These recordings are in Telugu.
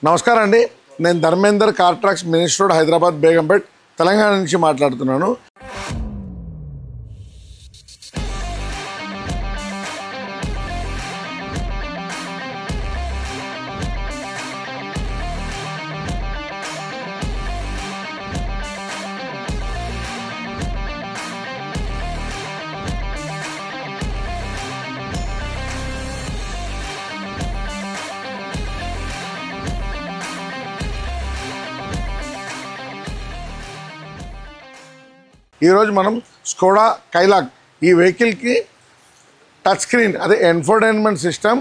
నమస్కారం అండి. నేను Dharmender car trucks minister road Hyderabad Begumpet Telangana నుంచి మాట్లాడుతున్నాను. ఈరోజు మనం స్కోడా కైలాక్ ఈ వెహికల్కి టచ్ స్క్రీన్ అదే infotainment system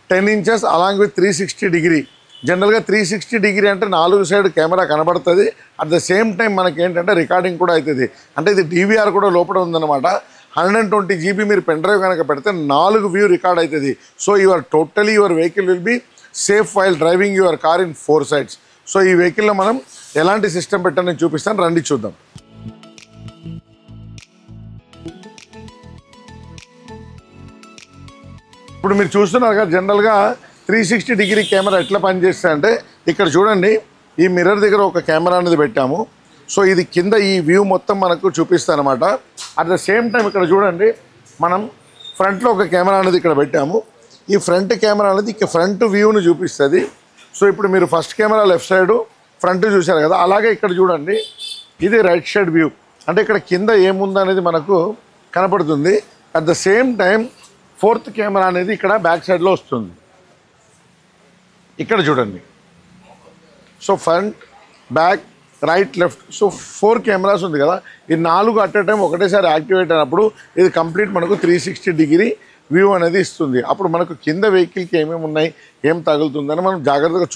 10 inches along with 360 degree. జనరల్గా 360 degree అంటే 4 సైడ్ కెమెరా కనబడుతుంది. అట్ ద సేమ్ టైం మనకి ఏంటంటే రికార్డింగ్ కూడా అవుతుంది. అంటే ఇది DVR కూడా లోపల ఉందన్నమాట. 120 GB మీరు పెన్ డ్రైవ్ కనుక పెడితే 4 వ్యూ రికార్డ్ అవుతుంది. So your vehicle will be safe while driving your car in 4 sides. So ఈ వెహికల్లో మనం ఎలాంటి సిస్టమ్ పెట్టాలని చూపిస్తాను, రండి చూద్దాం. ఇప్పుడు మీరు చూస్తున్నారు కదా, జనరల్గా 360 degree కెమెరా ఎట్లా పనిచేస్తాయంటే ఇక్కడ చూడండి, ఈ మిర్రర్ దగ్గర ఒక కెమెరా అనేది పెట్టాము. సో ఇది కింద ఈ వ్యూ మొత్తం మనకు చూపిస్తుంది అనమాట. అట్ ద సేమ్ టైం ఇక్కడ చూడండి, మనం ఫ్రంట్లో ఒక కెమెరా అనేది ఇక్కడ పెట్టాము. ఈ ఫ్రంట్ కెమెరా అనేది ఇక్కడ ఫ్రంట్ వ్యూని చూపిస్తుంది. సో ఇప్పుడు మీరు first camera left side front చూశారు కదా, అలాగే ఇక్కడ చూడండి, ఇది రైట్ సైడ్ వ్యూ. అంటే ఇక్కడ కింద ఏముందనేది మనకు కనపడుతుంది. At the same time fourth camera అనేది ఇక్కడ బ్యాక్ సైడ్లో వస్తుంది. ఇక్కడ చూడండి, so front, back, right, left, so 4 cameras ఉంది కదా. ఈ 4 అట్ ఎ టైం ఒకటేసారి యాక్టివేట్ అయినప్పుడు ఇది కంప్లీట్ మనకు 360 degree వ్యూ అనేది ఇస్తుంది. అప్పుడు మనకు కింద వెహికల్కి ఏమేమి ఉన్నాయి, ఏం తగులుతుందని మనం జాగ్రత్తగా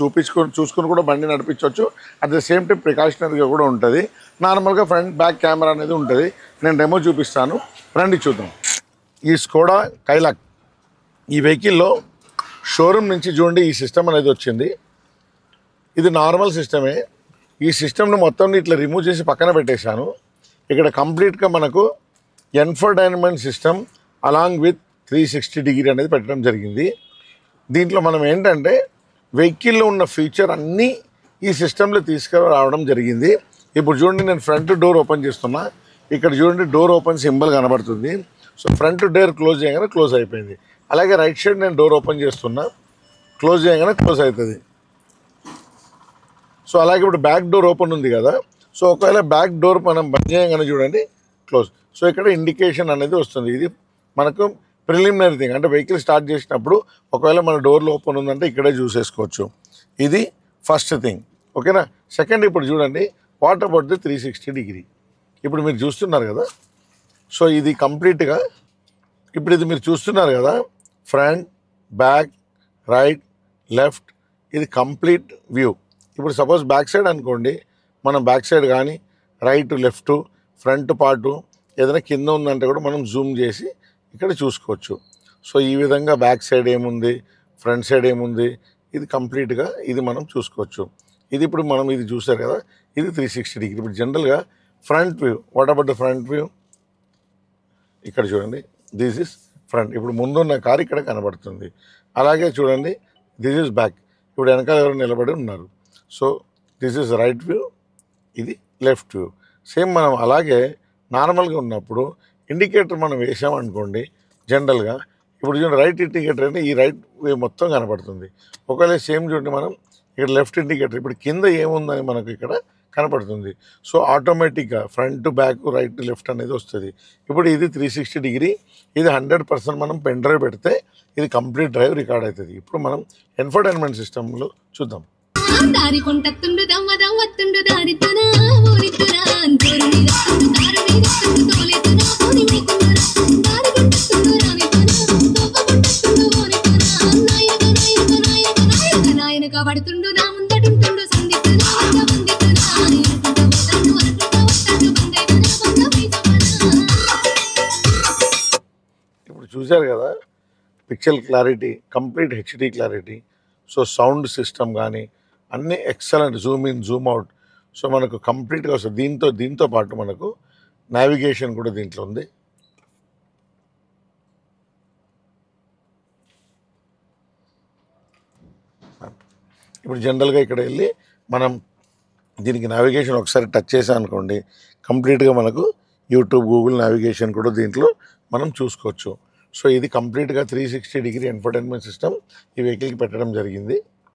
చూసుకొని కూడా బండి నడిపించవచ్చు. అట్ ద సేమ్ టైం ప్రికాషనరీగా కూడా ఉంటుంది. నార్మల్గా ఫ్రంట్ బ్యాక్ కెమెరా అనేది ఉంటుంది. నేను డెమో చూపిస్తాను, రండి చూద్దాం. ఈ స్కోడా కైలాక్ ఈ వెహికల్లో షోరూమ్ నుంచి చూడండి ఈ సిస్టమ్ అనేది వచ్చింది. ఇది నార్మల్ సిస్టమే. ఈ సిస్టమ్ని మొత్తం ఇట్లా రిమూవ్ చేసి పక్కన పెట్టేశాను. ఇక్కడ కంప్లీట్గా మనకు ఎన్ఫోటైన్మెంట్ సిస్టమ్ అలాంగ్ విత్ 360 degree అనేది పెట్టడం జరిగింది. దీంట్లో మనం ఏంటంటే వెహికల్లో ఉన్న ఫీచర్ అన్నీ ఈ సిస్టంలో తీసుకురావడం జరిగింది. ఇప్పుడు చూడండి, నేను ఫ్రంట్ డోర్ ఓపెన్ చేస్తున్నా. ఇక్కడ చూడండి, డోర్ ఓపెన్ సింబల్ కనబడుతుంది. సో ఫ్రంట్ డోర్ క్లోజ్ చేయగానే క్లోజ్ అయిపోయింది. అలాగే రైట్ సైడ్ నేను డోర్ ఓపెన్ చేస్తున్నా, క్లోజ్ చేయగానే క్లోజ్ అవుతుంది. సో అలాగే ఇప్పుడు బ్యాక్ డోర్ ఓపెన్ ఉంది కదా, సో ఒకవేళ బ్యాక్ డోర్ మనం బంద్ చేయగానే చూడండి క్లోజ్. సో ఇక్కడ ఇండికేషన్ అనేది వస్తుంది. ఇది మనకు ప్రిలిమినరీ థింగ్. అంటే వెహికల్ స్టార్ట్ చేసినప్పుడు ఒకవేళ మన డోర్లో ఓపెన్ ఉందంటే ఇక్కడే చూసేసుకోవచ్చు. ఇది ఫస్ట్ థింగ్, ఓకేనా. సెకండ్, ఇప్పుడు చూడండి, వాట్ అబౌట్ ది 360 degree. ఇప్పుడు మీరు చూస్తున్నారు కదా, సో ఇది కంప్లీట్గా ఇప్పుడు ఇది మీరు చూస్తున్నారు కదా, ఫ్రంట్, బ్యాక్, రైట్, లెఫ్ట్, ఇది కంప్లీట్ వ్యూ. ఇప్పుడు సపోజ్ బ్యాక్ సైడ్ అనుకోండి, మనం బ్యాక్ సైడ్ కానీ రైట్, లెఫ్ట్, ఫ్రంట్ పార్టు ఏదైనా కింద ఉందంటే కూడా మనం జూమ్ చేసి ఇక్కడ చూసుకోవచ్చు. సో ఈ విధంగా బ్యాక్ సైడ్ ఏముంది, ఫ్రంట్ సైడ్ ఏముంది, ఇది కంప్లీట్గా ఇది మనం చూసుకోవచ్చు. ఇది ఇప్పుడు మనం ఇది చూసారు కదా, ఇది 360 degree. ఇప్పుడు జనరల్గా front view, what about the front view, ఇక్కడ చూడండి, దిస్ ఇస్ ఫ్రంట్. ఇప్పుడు ముందున్న కారు ఇక్కడ కనబడుతుంది. అలాగే చూడండి, దిస్ ఇస్ బ్యాక్. ఇప్పుడు వెనకాల ఎవరు నిలబడి ఉన్నారు. So this is right view, ఇది లెఫ్ట్ వ్యూ. సేమ్ మనం అలాగే నార్మల్గా ఉన్నప్పుడు ఇండికేటర్ మనం వేసామనుకోండి, జనరల్గా ఇప్పుడు చూడండి, రైట్ ఇండికేటర్ అంటే ఈ రైట్ వే మొత్తం కనపడుతుంది. ఒకవేళ సేమ్ చూడండి, మనం ఇక్కడ లెఫ్ట్ ఇండికేటర్, ఇప్పుడు కింద ఏముందని మనకు ఇక్కడ కనపడుతుంది. సో ఆటోమేటిక్గా ఫ్రంట్, బ్యాక్, రైట్, లెఫ్ట్ అనేది వస్తుంది. ఇప్పుడు ఇది 360 degree. ఇది 100% మనం పెన్ డ్రైవ్ పెడితే ఇది కంప్లీట్ డ్రైవ్ రికార్డ్ అవుతుంది. ఇప్పుడు మనం ఎన్ఫోటైన్మెంట్ సిస్టంలో చూద్దాం. ఇప్పుడు చూశారు కదా, picture clarity, complete HD clarity. So sound system కానీ అన్నీ excellent, Zoom in, Zoom out. So మనకు కంప్లీట్గా వస్తుంది. దీంతో పాటు మనకు నావిగేషన్ కూడా దీంట్లో ఉంది. ఇప్పుడు జనరల్గా ఇక్కడ వెళ్ళి మనం దీనికి నావిగేషన్ ఒకసారి టచ్ చేసాం అనుకోండి, కంప్లీట్గా మనకు యూట్యూబ్, గూగుల్ నావిగేషన్ కూడా దీంట్లో మనం చూసుకోవచ్చు. సో ఇది కంప్లీట్గా 360 డిగ్రీ ఇన్ఫోటైన్మెంట్ సిస్టమ్ ఈ వెహికల్కి పెట్టడం జరిగింది.